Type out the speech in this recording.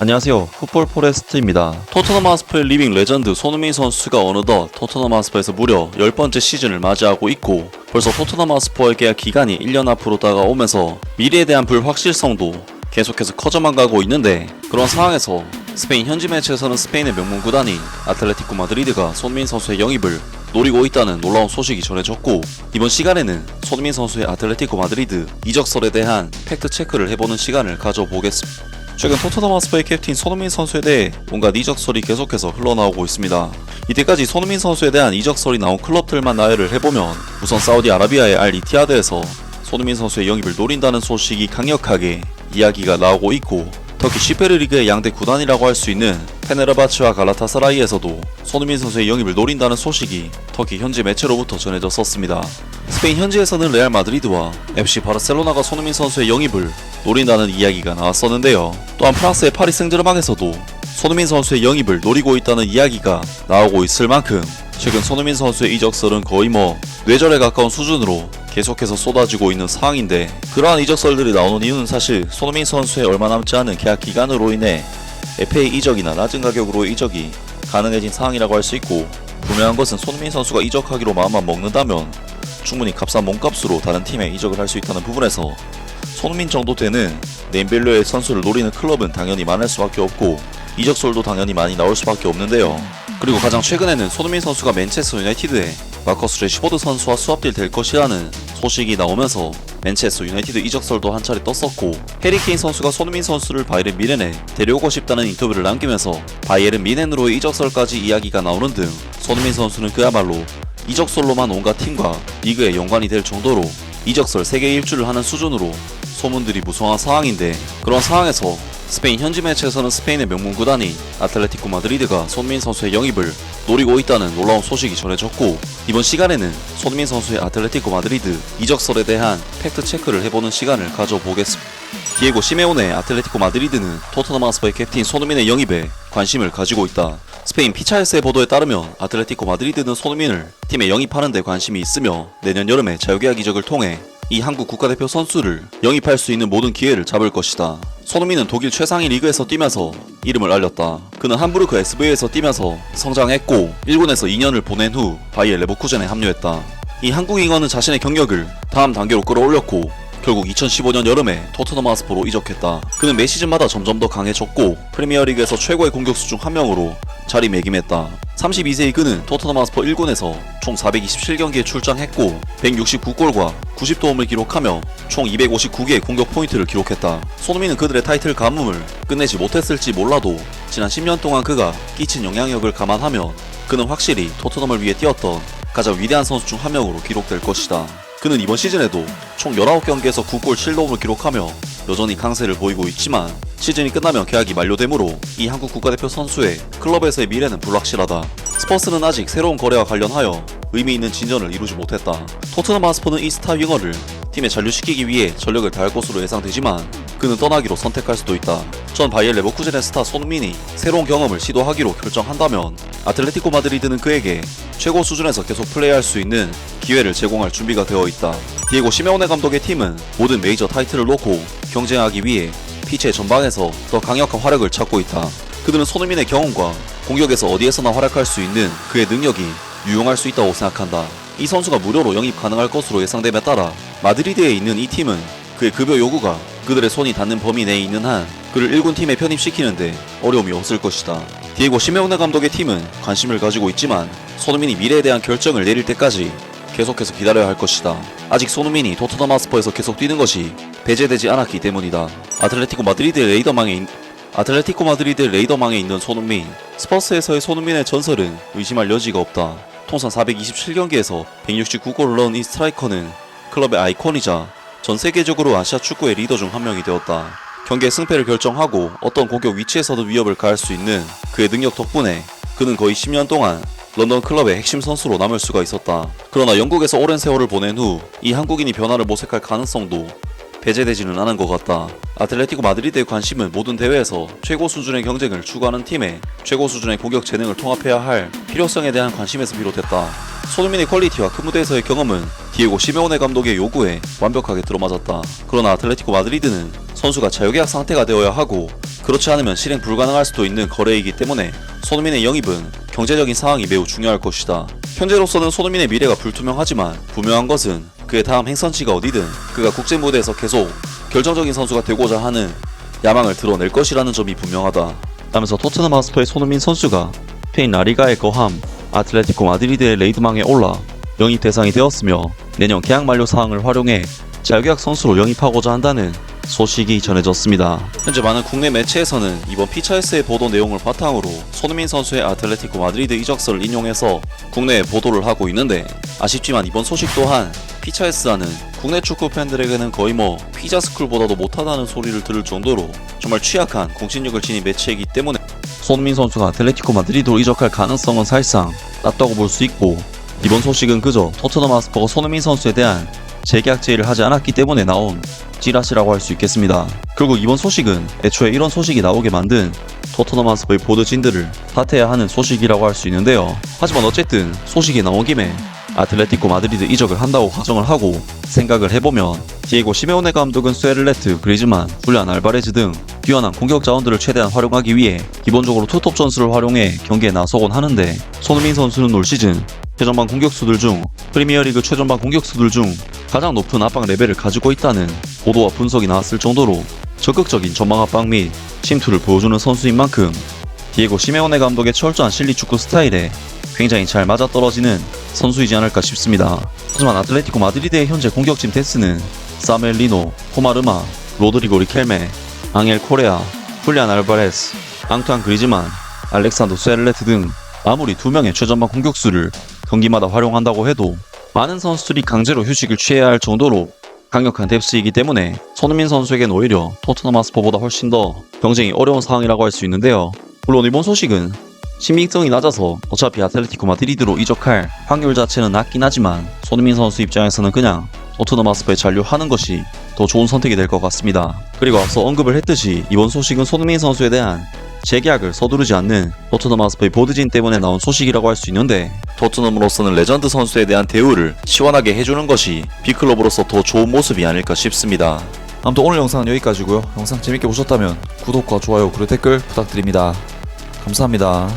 안녕하세요. 풋볼 포레스트입니다. 토트넘 하스퍼의 리빙 레전드 손흥민 선수가 어느덧 토트넘 하스퍼에서 무려 10번째 시즌을 맞이하고 있고, 벌써 토트넘 하스퍼의 계약 기간이 1년 앞으로 다가오면서 미래에 대한 불확실성도 계속해서 커져만 가고 있는데, 그런 상황에서 스페인 현지 매체에서는 스페인의 명문 구단인 아틀레티코 마드리드가 손흥민 선수의 영입을 노리고 있다는 놀라운 소식이 전해졌고, 이번 시간에는 손흥민 선수의 아틀레티코 마드리드 이적설에 대한 팩트 체크를 해보는 시간을 가져보겠습니다. 최근 토트넘 하스퍼의 캡틴 손흥민 선수에 대해 온갖 이적설이 계속해서 흘러나오고 있습니다. 이때까지 손흥민 선수에 대한 이적설이 나온 클럽들만 나열을 해보면, 우선 사우디아라비아의 알 이티하드에서 손흥민 선수의 영입을 노린다는 소식이 강력하게 이야기가 나오고 있고, 터키 슈페르리그의 양대 구단이라고 할 수 있는 페네르바츠와 갈라타사라이에서도 손흥민 선수의 영입을 노린다는 소식이 터키 현지 매체로부터 전해졌었습니다. 스페인 현지에서는 레알 마드리드와 FC 바르셀로나가 손흥민 선수의 영입을 노린다는 이야기가 나왔었는데요. 또한 프랑스의 파리 생제르맹에서도 손흥민 선수의 영입을 노리고 있다는 이야기가 나오고 있을 만큼, 최근 손흥민 선수의 이적설은 거의 뇌절에 가까운 수준으로 계속해서 쏟아지고 있는 상황인데, 그러한 이적설들이 나오는 이유는 사실 손흥민 선수의 얼마 남지 않은 계약 기간으로 인해 FA 이적이나 낮은 가격으로 이적이 가능해진 상황이라고 할 수 있고, 분명한 것은 손흥민 선수가 이적하기로 마음만 먹는다면 충분히 값싼 몸값으로 다른 팀에 이적을 할 수 있다는 부분에서 손흥민 정도 되는 네임밸류의 선수를 노리는 클럽은 당연히 많을 수밖에 없고, 이적설도 당연히 많이 나올 수밖에 없는데요. 그리고 가장 최근에는 손흥민 선수가 맨체스터 유나이티드에 마커스 래시포드 선수와 수합딜 될 것이라는 소식이 나오면서 맨체스터 유나이티드 이적설도 한 차례 떴었고, 해리 케인 선수가 손흥민 선수를 바이에른 뮌헨에 데려오고 싶다는 인터뷰를 남기면서 바이에른 뮌헨으로의 이적설까지 이야기가 나오는 등, 손흥민 선수는 그야말로 이적설로만 온갖 팀과 리그에 연관이 될 정도로 이적설 세계 일주를 하는 수준으로 소문들이 무성한 상황인데, 그런 상황에서 스페인 현지 매체에서는 스페인의 명문 구단인 아틀레티코 마드리드가 손흥민 선수의 영입을 노리고 있다는 놀라운 소식이 전해졌고, 이번 시간에는 손흥민 선수의 아틀레티코 마드리드 이적설에 대한 팩트 체크를 해보는 시간을 가져보겠습니다. 디에고 시메오네 아틀레티코 마드리드는 토트넘 하스퍼의 캡틴 손흥민의 영입에 관심을 가지고 있다. 스페인 피차에스의 보도에 따르면 아틀레티코 마드리드는 손흥민을 팀에 영입하는 데 관심이 있으며, 내년 여름에 자유계약 이적을 통해 이 한국 국가대표 선수를 영입할 수 있는 모든 기회를 잡을 것이다. 손흥민은 독일 최상위 리그에서 뛰면서 이름을 알렸다. 그는 함부르크 SV에서 뛰면서 성장했고, 1군에서 2년을 보낸 후 바이에르 레버쿠젠에 합류했다. 이 한국인은 자신의 경력을 다음 단계로 끌어올렸고, 결국 2015년 여름에 토트넘 하스퍼로 이적했다. 그는 매 시즌마다 점점 더 강해졌고, 프리미어리그에서 최고의 공격수 중 한 명으로 자리매김했다. 32세의 그는 토트넘 하스퍼 1군에서 총 427경기에 출장했고 169골과 90도움을 기록하며 총 259개의 공격 포인트를 기록했다. 손흥민은 그들의 타이틀 가뭄을 끝내지 못했을지 몰라도 지난 10년 동안 그가 끼친 영향력을 감안하면 그는 확실히 토트넘을 위해 뛰었던 가장 위대한 선수 중 한 명으로 기록될 것이다. 그는 이번 시즌에도 총 19경기에서 9골 7도움을 기록하며 여전히 강세를 보이고 있지만, 시즌이 끝나면 계약이 만료되므로 이 한국 국가대표 선수의 클럽에서의 미래는 불확실하다. 스퍼스는 아직 새로운 거래와 관련하여 의미 있는 진전을 이루지 못했다. 토트넘 하스퍼는 이 스타 윙어를 팀에 잔류시키기 위해 전력을 다할 것으로 예상되지만, 그는 떠나기로 선택할 수도 있다. 전 바이에르 레버쿠젠의 스타 손흥민이 새로운 경험을 시도하기로 결정한다면 아틀레티코 마드리드는 그에게 최고 수준에서 계속 플레이할 수 있는 기회를 제공할 준비가 되어 있다. 디에고 시메오네 감독의 팀은 모든 메이저 타이틀을 놓고 경쟁하기 위해 피치의 전방에서 더 강력한 화력을 찾고 있다. 그들은 손흥민의 경험과 공격에서 어디에서나 활약할 수 있는 그의 능력이 유용할 수 있다고 생각한다. 이 선수가 무료로 영입 가능할 것으로 예상됨에 따라 마드리드에 있는 이 팀은 그의 급여 요구가 그들의 손이 닿는 범위 내에 있는 한 그를 1군 팀에 편입시키는데 어려움이 없을 것이다. 디에고 시메오네 감독의 팀은 관심을 가지고 있지만, 손흥민이 미래에 대한 결정을 내릴 때까지 계속해서 기다려야 할 것이다. 아직 손흥민이 토트넘 하스퍼에서 계속 뛰는 것이 배제되지 않았기 때문이다. 아틀레티코 마드리드의 레이더망에 있는 손흥민. 스퍼스에서의 손흥민의 전설은 의심할 여지가 없다. 통산 427경기에서 169골을 넣은 이 스트라이커는 클럽의 아이콘이자 전 세계적으로 아시아 축구의 리더 중 한 명이 되었다. 경기의 승패를 결정하고 어떤 공격 위치에서도 위협을 가할 수 있는 그의 능력 덕분에 그는 거의 10년 동안 런던 클럽의 핵심 선수로 남을 수가 있었다. 그러나 영국에서 오랜 세월을 보낸 후 이 한국인이 변화를 모색할 가능성도 배제되지는 않은 것 같다. 아틀레티코 마드리드의 관심은 모든 대회에서 최고 수준의 경쟁을 추구하는 팀에 최고 수준의 공격 재능을 통합해야 할 필요성에 대한 관심에서 비롯했다. 손흥민의 퀄리티와 큰 무대에서의 경험은 디에고 시메오네 감독의 요구에 완벽하게 들어맞았다. 그러나 아틀레티코 마드리드는 선수가 자유계약 상태가 되어야 하고 그렇지 않으면 실행 불가능할 수도 있는 거래이기 때문에 손흥민의 영입은 경제적인 상황이 매우 중요할 것이다. 현재로서는 손흥민의 미래가 불투명하지만 분명한 것은 그의 다음 행선지가 어디든 그가 국제 무대에서 계속 결정적인 선수가 되고자 하는 야망을 드러낼 것이라는 점이 분명하다. 라면서 토트넘 하스퍼의 손흥민 선수가 스페인 라리가의 거함 아틀레티코 마드리드의 레이드망에 올라 영입 대상이 되었으며 내년 계약 만료 사항을 활용해 자유계약 선수로 영입하고자 한다는 소식이 전해졌습니다. 현재 많은 국내 매체에서는 이번 피처스의 보도 내용을 바탕으로 손흥민 선수의 아틀레티코 마드리드 이적설을 인용해서 국내에 보도를 하고 있는데, 아쉽지만 이번 소식 또한 피처스라는 국내 축구 팬들에게는 거의 피자스쿨보다도 못하다는 소리를 들을 정도로 정말 취약한 공신력을 지닌 매체이기 때문에 손흥민 선수가 아틀레티코 마드리드로 이적할 가능성은 사실상 낮다고 볼 수 있고, 이번 소식은 그저 토트넘 하스퍼가 손흥민 선수에 대한 재계약 제의를 하지 않았기 때문에 나온 찌라시라고 할 수 있겠습니다. 결국 이번 소식은 애초에 이런 소식이 나오게 만든 토트넘 하스퍼의 보드진들을 탓해야 하는 소식이라고 할 수 있는데요. 하지만 어쨌든 소식이 나온 김에 아틀레티코 마드리드 이적을 한다고 가정을 하고 생각을 해보면 디에고 시메오네 감독은 스웨를레트, 그리즈만, 훌리안 알바레즈 등 뛰어난 공격 자원들을 최대한 활용하기 위해 기본적으로 투톱 전술을 활용해 경기에 나서곤 하는데, 손흥민 선수는 올 시즌 최전방 공격수들 중 프리미어리그 최전방 공격수들 중 가장 높은 압박 레벨을 가지고 있다는 보도와 분석이 나왔을 정도로 적극적인 전방 압박 및 침투를 보여주는 선수인 만큼 디에고 시메오네 감독의 철저한 실리 축구 스타일에 굉장히 잘 맞아떨어지는 선수이지 않을까 싶습니다. 하지만 아틀레티코 마드리드의 현재 공격진 데스는 사멜 리노, 포마르마, 로드리고 리켈메, 앙헬 코레아, 훌리안 알바레스, 앙투안 그리즈만, 알렉산더 스웨를레트 등 아무리 2명의 최전방 공격수를 경기마다 활용한다고 해도 많은 선수들이 강제로 휴식을 취해야 할 정도로 강력한 뎁스이기 때문에 손흥민 선수에겐 오히려 토트넘 하스퍼보다 훨씬 더 경쟁이 어려운 상황이라고 할 수 있는데요. 물론 이번 소식은 신빙성이 낮아서 어차피 아틀레티코 마드리드로 이적할 확률 자체는 낮긴 하지만 손흥민 선수 입장에서는 그냥 토트넘 하스퍼에 잔류하는 것이 더 좋은 선택이 될 것 같습니다. 그리고 앞서 언급을 했듯이 이번 소식은 손흥민 선수에 대한 재계약을 서두르지 않는 토트넘 하스퍼의 보드진 때문에 나온 소식이라고 할 수 있는데, 토트넘으로서는 레전드 선수에 대한 대우를 시원하게 해주는 것이 빅클럽으로서 더 좋은 모습이 아닐까 싶습니다. 아무튼 오늘 영상은 여기까지고요. 영상 재밌게 보셨다면 구독과 좋아요 그리고 댓글 부탁드립니다. 감사합니다.